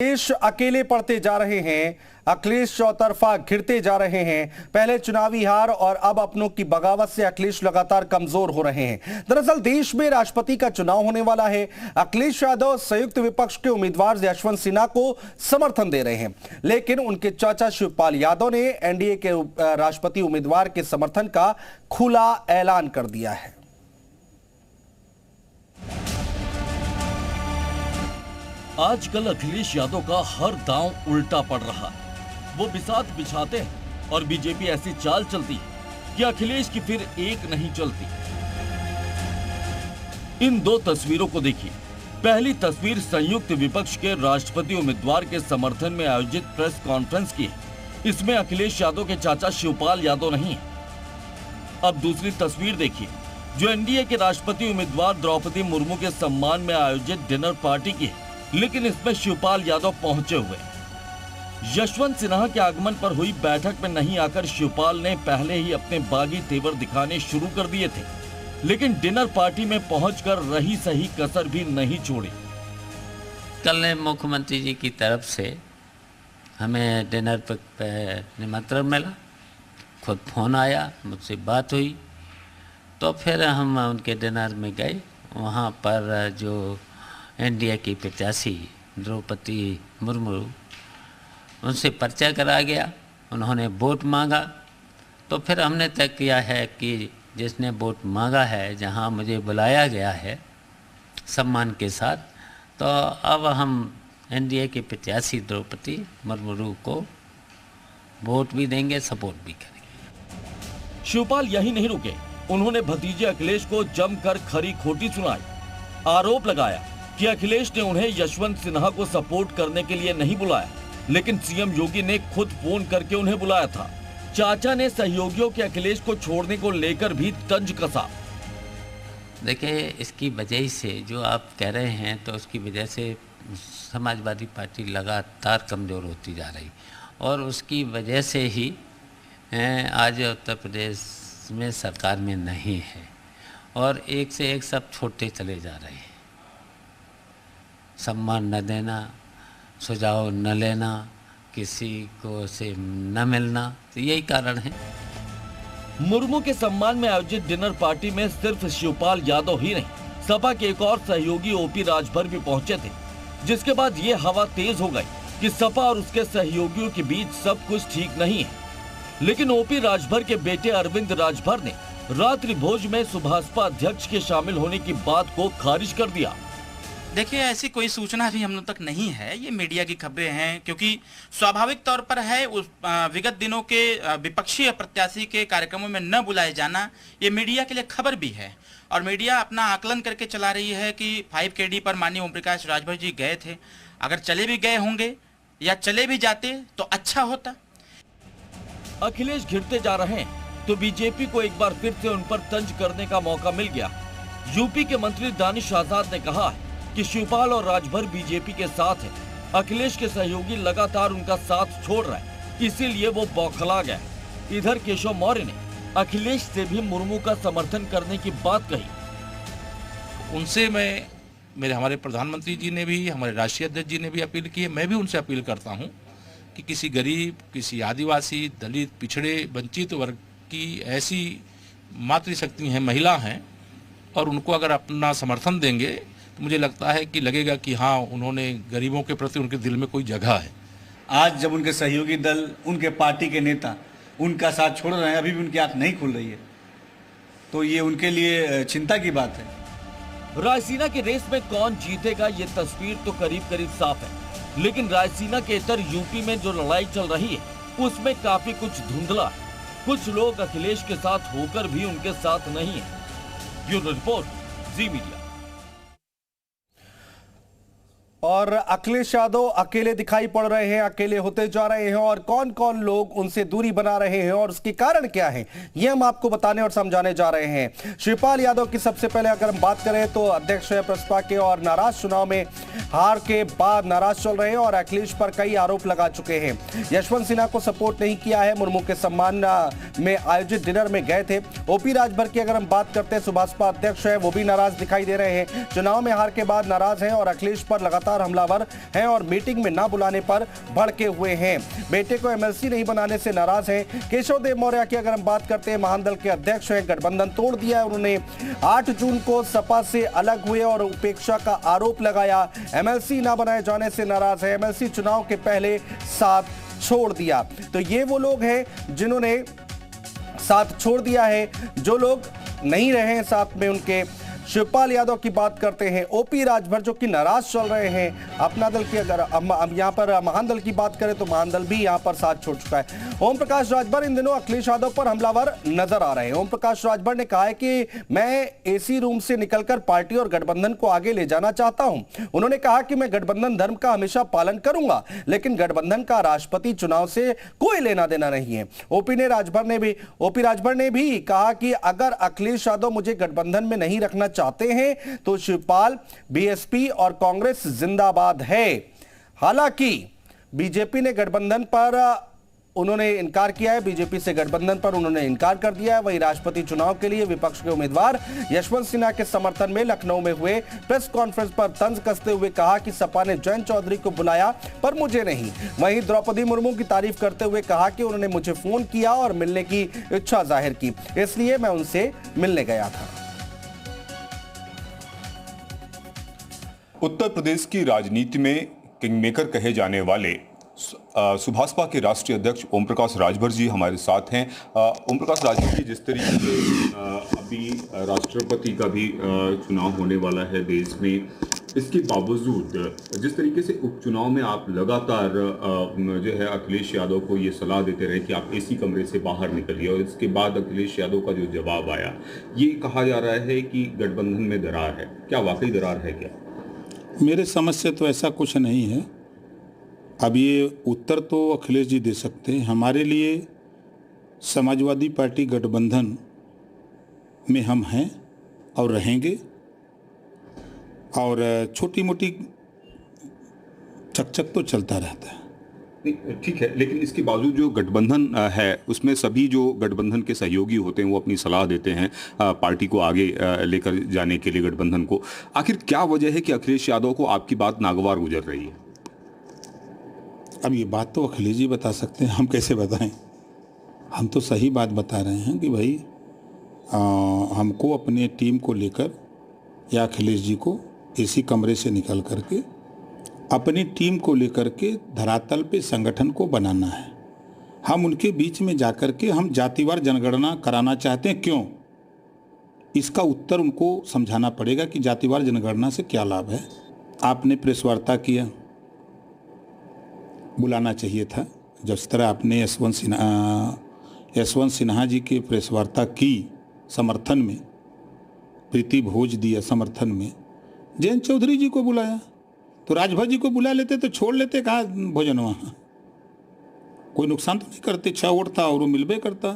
देश अकेले पड़ते जा रहे हैं, अखिलेश चौतरफा घिरते जा रहे हैं। पहले चुनावी हार और अब अपनों की बगावत से अखिलेश लगातार कमजोर हो रहे हैं। दरअसल देश में राष्ट्रपति का चुनाव होने वाला है। अखिलेश यादव संयुक्त विपक्ष के उम्मीदवार यशवंत सिन्हा को समर्थन दे रहे हैं, लेकिन उनके चाचा शिवपाल यादव ने एनडीए के राष्ट्रपति उम्मीदवार के समर्थन का खुला ऐलान कर दिया है। आजकल अखिलेश यादव का हर दांव उल्टा पड़ रहा है। वो बिसात बिछाते हैं और बीजेपी ऐसी चाल चलती है कि अखिलेश की फिर एक नहीं चलती। इन दो तस्वीरों को देखिए। पहली तस्वीर संयुक्त विपक्ष के राष्ट्रपति उम्मीदवार के समर्थन में आयोजित प्रेस कॉन्फ्रेंस की है। इसमें अखिलेश यादव के चाचा शिवपाल यादव नहीं है। अब दूसरी तस्वीर देखिए, जो एनडीए के राष्ट्रपति उम्मीदवार द्रौपदी मुर्मू के सम्मान में आयोजित डिनर पार्टी की है, लेकिन इसमें शिवपाल यादव पहुंचे हुए। यशवंत सिन्हा के आगमन पर हुई बैठक में नहीं आकर शिवपाल ने पहले ही अपने बागी तेवर दिखाने शुरू कर दिए थे, लेकिन डिनर पार्टी में पहुंचकर रही सही कसर भी नहीं छोड़ी। कल मुख्यमंत्री जी की तरफ से हमें डिनर पर निमंत्रण मिला, खुद फोन आया, मुझसे बात हुई, तो फिर हम उनके डिनर में गए। वहाँ पर जो एनडीए की प्रत्याशी द्रौपदी मुर्मू, उनसे परिचय करा गया। उन्होंने वोट मांगा, तो फिर हमने तय किया है कि जिसने वोट मांगा है, जहां मुझे बुलाया गया है सम्मान के साथ, तो अब हम एनडीए की प्रत्याशी द्रौपदी मुर्मू को वोट भी देंगे, सपोर्ट भी करेंगे। शिवपाल यही नहीं रुके, उन्होंने भतीजे अखिलेश को जमकर खरी खोटी सुनाई। आरोप लगाया कि अखिलेश ने उन्हें यशवंत सिन्हा को सपोर्ट करने के लिए नहीं बुलाया, लेकिन सीएम योगी ने खुद फोन करके उन्हें बुलाया था। चाचा ने सहयोगियों के अखिलेश को छोड़ने को लेकर भी तंज कसा। देखिए, इसकी वजह से जो आप कह रहे हैं, तो उसकी वजह से समाजवादी पार्टी लगातार कमज़ोर होती जा रही, और उसकी वजह से ही आज उत्तर प्रदेश में सरकार में नहीं है, और एक से एक सब छोड़ते चले जा रहे हैं। सम्मान न देना, सुझाव न लेना, किसी को से न मिलना, तो यही कारण है। मुर्मू के सम्मान में आयोजित डिनर पार्टी में सिर्फ शिवपाल यादव ही नहीं, सपा के एक और सहयोगी ओपी राजभर भी पहुंचे थे, जिसके बाद ये हवा तेज हो गई कि सपा और उसके सहयोगियों के बीच सब कुछ ठीक नहीं है। लेकिन ओपी राजभर के बेटे अरविंद राजभर ने रात्रि भोज में सुभाषपा अध्यक्ष के शामिल होने की बात को खारिज कर दिया। देखिए, ऐसी कोई सूचना भी हम लोग तक नहीं है, ये मीडिया की खबरें हैं, क्योंकि स्वाभाविक तौर पर है उस विगत दिनों के विपक्षी प्रत्याशी के कार्यक्रमों में न बुलाए जाना, ये मीडिया के लिए खबर भी है, और मीडिया अपना आकलन करके चला रही है कि 5KD पर माननीय ओम प्रकाश राजभर जी गए थे। अगर चले भी गए होंगे या चले भी जाते तो अच्छा होता। अखिलेश घिरते जा रहे हैं तो बीजेपी को एक बार फिर से उन पर तंज करने का मौका मिल गया। यूपी के मंत्री दानिश आजाद ने कहा है कि शिवपाल और राजभर बीजेपी के साथ है, अखिलेश के सहयोगी लगातार उनका साथ छोड़ रहे हैं, इसीलिए वो बौखला गया। इधर केशव मौर्य ने अखिलेश से भी मुर्मू का समर्थन करने की बात कही। उनसे हमारे प्रधानमंत्री जी ने भी, हमारे राष्ट्रीय अध्यक्ष जी ने भी अपील की है। मैं भी उनसे अपील करता हूं कि किसी गरीब, किसी आदिवासी, दलित, पिछड़े, वंचित वर्ग की ऐसी मातृशक्ति हैं, महिला हैं, और उनको अगर अपना समर्थन देंगे तो मुझे लगता है कि लगेगा कि हाँ, उन्होंने गरीबों के प्रति उनके दिल में कोई जगह है। आज जब उनके सहयोगी दल, उनके पार्टी के नेता उनका साथ छोड़ रहे हैं, अभी भी उनकी आंख नहीं खुल रही है, तो ये उनके लिए चिंता की बात है। रायसीना की रेस में कौन जीतेगा, ये तस्वीर तो करीब करीब साफ है, लेकिन रायसीना के इतर यूपी में जो लड़ाई चल रही है, उसमें काफी कुछ धुंधला है। कुछ लोग अखिलेश के साथ होकर भी उनके साथ नहीं है। ब्यूरो रिपोर्ट, जी मीडिया। और अखिलेश यादव अकेले दिखाई पड़ रहे हैं, अकेले होते जा रहे हैं, और कौन कौन लोग उनसे दूरी बना रहे हैं और उसके कारण क्या है, ये हम आपको बताने और समझाने जा रहे हैं। शिवपाल यादव की सबसे पहले अगर हम बात करें तो अध्यक्ष है प्रसपा के, और नाराज चुनाव में हार के बाद नाराज चल रहे हैं और अखिलेश पर कई आरोप लगा चुके हैं। यशवंत सिन्हा को सपोर्ट नहीं किया है, मुर्मू के सम्मान में आयोजित डिनर में गए थे। ओपी राजभर की अगर हम बात करते हैं, सुभाषपा अध्यक्ष है, वो भी नाराज दिखाई दे रहे हैं, चुनाव में हार के बाद नाराज हैं और अखिलेश पर लगातार लगातार हमलावर हैं और मीटिंग में ना बुलाने पर भड़के हुए हैं। बेटे को एमएलसी नहीं बनाने से नाराज हैं। केशव देव मौर्य की अगर हम बात करते हैं, महान दल के अध्यक्ष हैं, गठबंधन तोड़ दिया है उन्होंने। 8 जून को सपा से अलग हुए और उपेक्षा का आरोप लगाया। एमएलसी ना बनाए जाने से नाराज है। एमएलसी चुनाव के पहले साथ छोड़ दिया। तो ये वो लोग हैं जिन्होंने साथ छोड़ दिया है। जो लोग नहीं रहे हैं साथ में उनके, शिवपाल यादव की बात करते हैं, ओपी राजभर जो कि नाराज चल रहे हैं। अपना दल की अगर हम यहाँ पर महान दल की बात करें तो महान दल भी यहाँ पर साथ छोड़ चुका है। ओम प्रकाश राजभर इन दिनों अखिलेश यादव पर हमलावर नजर आ रहे हैं। ओम प्रकाश राजभर ने कहा है कि मैं एसी रूम से निकलकर पार्टी और गठबंधन को आगे ले जाना चाहता हूं। उन्होंने कहा कि मैं गठबंधन धर्म का हमेशा पालन करूंगा, लेकिन गठबंधन का राष्ट्रपति चुनाव से कोई लेना देना नहीं है। ओपी राजभर ने भी कहा कि अगर अखिलेश यादव मुझे गठबंधन में नहीं रखना चाहते हैं तो शिवपाल, बीएसपी और कांग्रेस जिंदाबाद है। हालांकि बीजेपी ने गठबंधन पर उन्होंने इनकार किया है। बीजेपी से गठबंधन पर उन्होंने इनकार कर दिया है। वहीं राष्ट्रपति चुनाव के लिए विपक्ष के उम्मीदवार यशवंत सिन्हा के समर्थन में लखनऊ में हुए प्रेस कॉन्फ्रेंस पर तंज कसते हुए कहा कि सपा ने जयंत चौधरी को बुलाया पर मुझे नहीं। वहीं द्रौपदी मुर्मू की तारीफ करते हुए कहा कि उन्होंने मुझे फोन किया और मिलने की इच्छा जाहिर की, इसलिए मैं उनसे मिलने गया था। उत्तर प्रदेश की राजनीति में किंगमेकर कहे जाने वाले सुभाषपा के राष्ट्रीय अध्यक्ष ओम प्रकाश राजभर जी हमारे साथ हैं। ओम प्रकाश राजभर जी, जिस तरीके से अभी राष्ट्रपति का भी चुनाव होने वाला है देश में, इसके बावजूद जिस तरीके से उपचुनाव में आप लगातार जो है अखिलेश यादव को ये सलाह देते रहे कि आप एसी कमरे से बाहर निकलिए, और इसके बाद अखिलेश यादव का जो जवाब आया, ये कहा जा रहा है कि गठबंधन में दरार है। क्या वाकई दरार है क्या? मेरे समझ से तो ऐसा कुछ नहीं है। अब ये उत्तर तो अखिलेश जी दे सकते हैं। हमारे लिए समाजवादी पार्टी गठबंधन में हम हैं और रहेंगे, और छोटी मोटी चकचक तो चलता रहता है। ठीक है, लेकिन इसके बावजूद जो गठबंधन है उसमें सभी जो गठबंधन के सहयोगी होते हैं वो अपनी सलाह देते हैं पार्टी को आगे लेकर जाने के लिए गठबंधन को। आखिर क्या वजह है कि अखिलेश यादव को आपकी बात नागवार गुजर रही है? अब ये बात तो अखिलेश जी बता सकते हैं, हम कैसे बताएं? हम तो सही बात बता रहे हैं कि भाई हमको अपने टीम को लेकर या अखिलेश जी को एसी कमरे से निकल करके अपनी टीम को लेकर के धरातल पे संगठन को बनाना है। हम उनके बीच में जाकर के हम जातिवार जनगणना कराना चाहते हैं। क्यों? इसका उत्तर उनको समझाना पड़ेगा कि जातिवार जनगणना से क्या लाभ है। आपने प्रेस वार्ता किया, बुलाना चाहिए था। जिस तरह आपने यशवंत सिन्हा जी की प्रेस वार्ता की समर्थन में, प्रीति भोज दिया समर्थन में, जयंत चौधरी जी को बुलाया तो राजभर जी को बुला लेते तो छोड़ लेते, कहा भोजन वहाँ। कोई नुकसान तो नहीं करते, 6 वोट था और वो मिलबे करता।